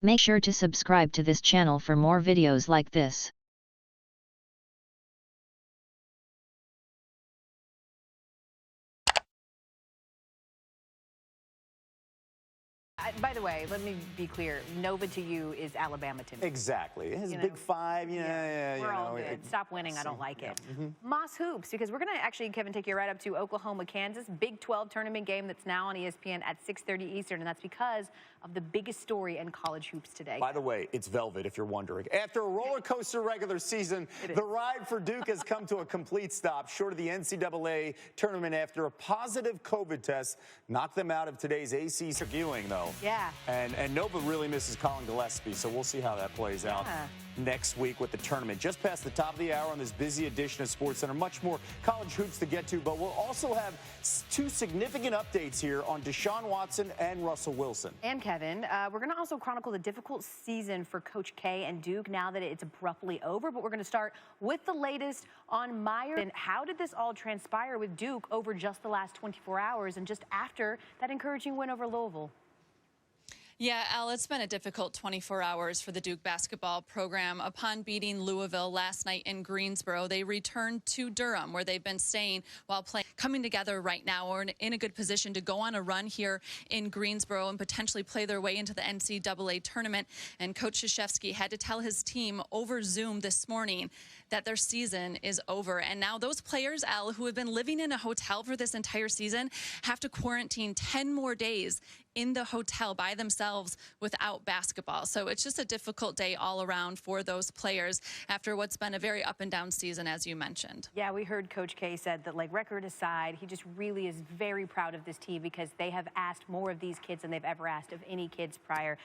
Make sure to subscribe to this channel for more videos like this. By the way, let me be clear. Nova to you is Alabama to me. Exactly. His Big Five, we're all good. Stop winning. I don't like it. Moss Hoops, because we're going to actually, Kevin, take you right up to Oklahoma, Kansas. Big 12 tournament game that's now on ESPN at 6:30 Eastern, and that's because of the biggest story in college hoops today. By the way, it's velvet, if you're wondering. After a roller coaster regular season, the ride for Duke has come to a complete stop, short of the NCAA tournament after a positive COVID test knocked them out of today's ACC viewing, though. Yeah. And Nova really misses Colin Gillespie, so we'll see how that plays out next week with the tournament. Just past the top of the hour on this busy edition of SportsCenter. Much more college hoops to get to, but we'll also have two significant updates here on Deshaun Watson and Russell Wilson. And Kevin, we're going to also chronicle the difficult season for Coach K and Duke now that it's abruptly over, but we're going to start with the latest on Meyer. And how did this all transpire with Duke over just the last 24 hours and just after that encouraging win over Louisville? Yeah, Elle, it's been a difficult 24 hours for the Duke basketball program. Upon beating Louisville last night in Greensboro, they returned to Durham, where they've been staying while playing. Coming together right now, or in a good position to go on a run here in Greensboro and potentially play their way into the NCAA tournament. And Coach Krzyzewski had to tell his team over Zoom this morning that their season is over. And now those players, Elle, who have been living in a hotel for this entire season, have to quarantine 10 more days in the hotel by themselves without basketball. So it's just a difficult day all around for those players after what's been a very up and down season, as you mentioned. Yeah, we heard Coach K said that, like, record aside, he just really is very proud of this team because they have asked more of these kids than they've ever asked of any kids prior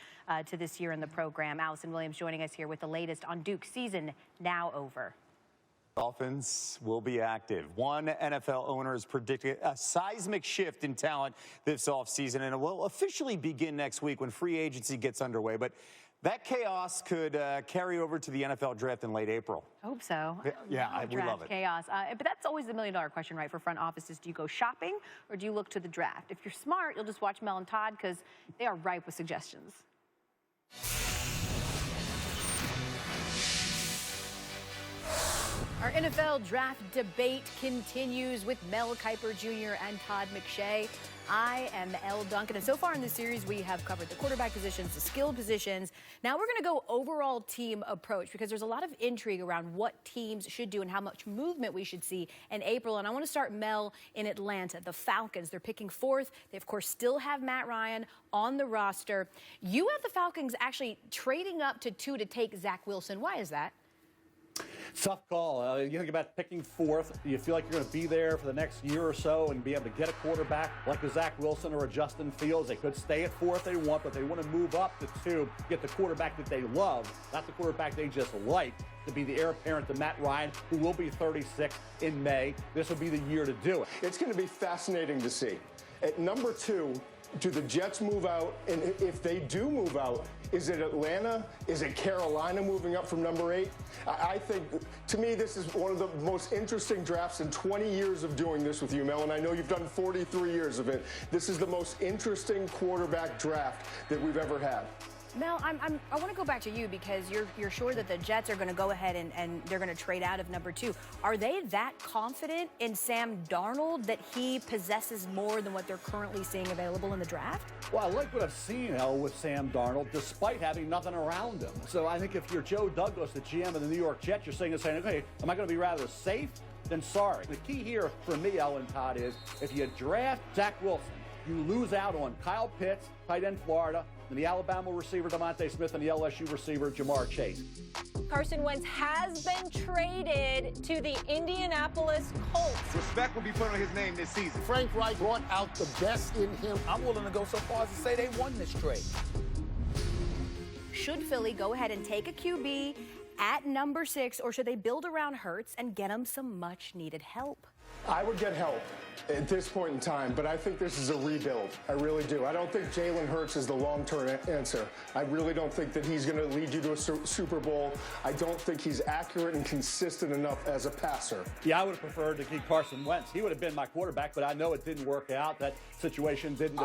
to this year in the program. Allison Williams joining us here with the latest on Duke's season now over. Dolphins will be active. One NFL owner has predicted a seismic shift in talent this offseason, and it will officially begin next week when free agency gets underway. But that chaos could carry over to the NFL draft in late April. Hope so. Yeah, we love it. Chaos. But that's always the million-dollar question, right, for front offices. Do you go shopping or do you look to the draft? If you're smart, you'll just watch Mel and Todd because they are ripe with suggestions. Our NFL draft debate continues with Mel Kiper Jr. and Todd McShay. I am Elle, Duncan, and so far in this series, we have covered the quarterback positions, the skill positions. Now we're going to go overall team approach because there's a lot of intrigue around what teams should do and how much movement we should see in April. And I want to start, Mel, in Atlanta. The Falcons, they're picking fourth. They, of course, still have Matt Ryan on the roster. You have the Falcons actually trading up to 2 to take Zach Wilson. Why is that? Tough call. You think about picking fourth. You feel like you're going to be there for the next year or so and be able to get a quarterback like a Zach Wilson or a Justin Fields. They could stay at fourth if they want, but they want to move up to 2, get the quarterback that they love, not the quarterback they just like, to be the heir apparent to Matt Ryan, who will be 36 in May. This will be the year to do it. It's going to be fascinating to see. At number 2, do the Jets move out? And if they do move out, is it Atlanta? Is it Carolina moving up from number 8? I think, to me, this is one of the most interesting drafts in 20 years of doing this with you, Mel, and I know you've done 43 years of it. This is the most interesting quarterback draft that we've ever had. Mel, I want to go back to you because you're sure that the Jets are going to go ahead and they're going to trade out of number 2. Are they that confident in Sam Darnold that he possesses more than what they're currently seeing available in the draft? Well, I like what I've seen, Elle, with Sam Darnold, despite having nothing around him. So I think if you're Joe Douglas, the GM of the New York Jets, you're saying, okay, am I going to be rather safe than sorry? The key here for me, Elle and Todd, is if you draft Zach Wilson, you lose out on Kyle Pitts, tight end Florida, and the Alabama receiver DeVonta Smith and the LSU receiver Jamar Chase. Carson Wentz has been traded to the Indianapolis Colts. Respect will be put on his name this season. Frank Reich brought out the best in him. I'm willing to go so far as to say they won this trade. Should Philly go ahead and take a QB at number 6, or should they build around Hurts and get him some much-needed help? I would get help at this point in time, but I think this is a rebuild. I really do. I don't think Jalen Hurts is the long-term answer. I really don't think that he's going to lead you to a Super Bowl. I don't think he's accurate and consistent enough as a passer. Yeah, I would have preferred to keep Carson Wentz. He would have been my quarterback, but I know it didn't work out. That situation didn't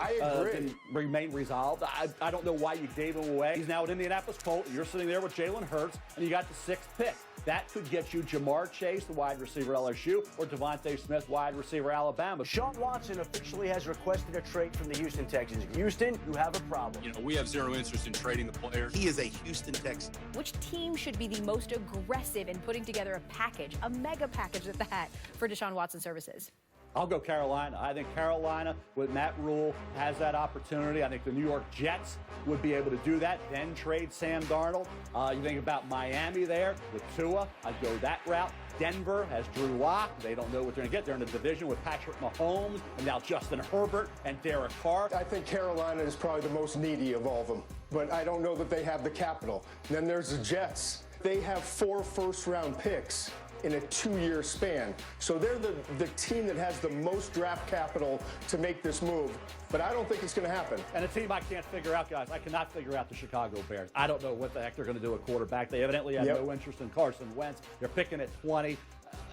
remain resolved. I don't know why you gave him away. He's now at Indianapolis Colts. You're sitting there with Jalen Hurts, and you got the 6th pick. That could get you Jamar Chase, the wide receiver LSU, or Devontae Smith, wide receiver Alabama. Deshaun Watson officially has requested a trade from the Houston Texans. Houston, you have a problem. You know, we have zero interest in trading the player. He is a Houston Texan. Which team should be the most aggressive in putting together a package, a mega package at that, for Deshaun Watson services? I'll go Carolina. I think Carolina, with Matt Rule, has that opportunity. I think the New York Jets would be able to do that, then trade Sam Darnold. You think about Miami there with Tua. I'd go that route. Denver has Drew Lock. They don't know what they're going to get. They're in a division with Patrick Mahomes and now Justin Herbert and Derek Carr. I think Carolina is probably the most needy of all of them, but I don't know that they have the capital. And then there's the Jets. They have 4 first-round picks in a 2-year span. So they're the team that has the most draft capital to make this move. But I don't think it's going to happen. And a team I can't figure out, guys, I cannot figure out the Chicago Bears. I don't know what the heck they're going to do at quarterback. They evidently have no interest in Carson Wentz. They're picking at 20.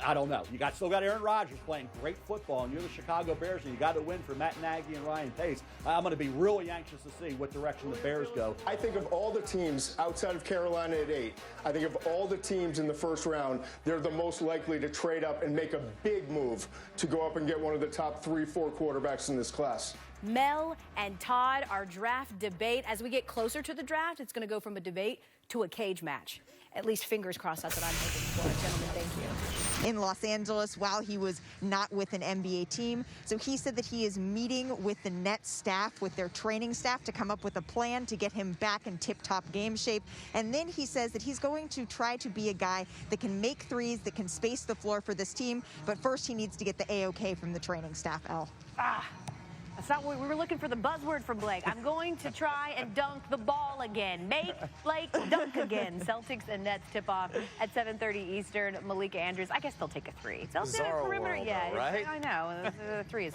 I don't know. You still got Aaron Rodgers playing great football, and you're the Chicago Bears, and you got to win for Matt Nagy and Ryan Pace. I'm going to be really anxious to see what direction the Bears go. I think of all the teams outside of Carolina at 8, I think of all the teams in the first round, they're the most likely to trade up and make a big move to go up and get one of the top 3-4 quarterbacks in this class. Mel and Todd, our draft debate. As we get closer to the draft, it's going to go from a debate to a cage match. At least fingers crossed, that's what I'm hoping for. Gentlemen, thank you. In Los Angeles while he was not with an NBA team. So he said that he is meeting with the Nets staff, with their training staff, to come up with a plan to get him back in tip-top game shape. And then he says that he's going to try to be a guy that can make threes, that can space the floor for this team. But first he needs to get the A-OK from the training staff, Elle. That's not what we were looking for, the buzzword from Blake. I'm going to try and dunk the ball again. Make Blake dunk again. Celtics and Nets tip off at 7:30 Eastern. Malika Andrews, I guess they'll take a 3. They'll do a perimeter. World, though, right? I know. The 3 is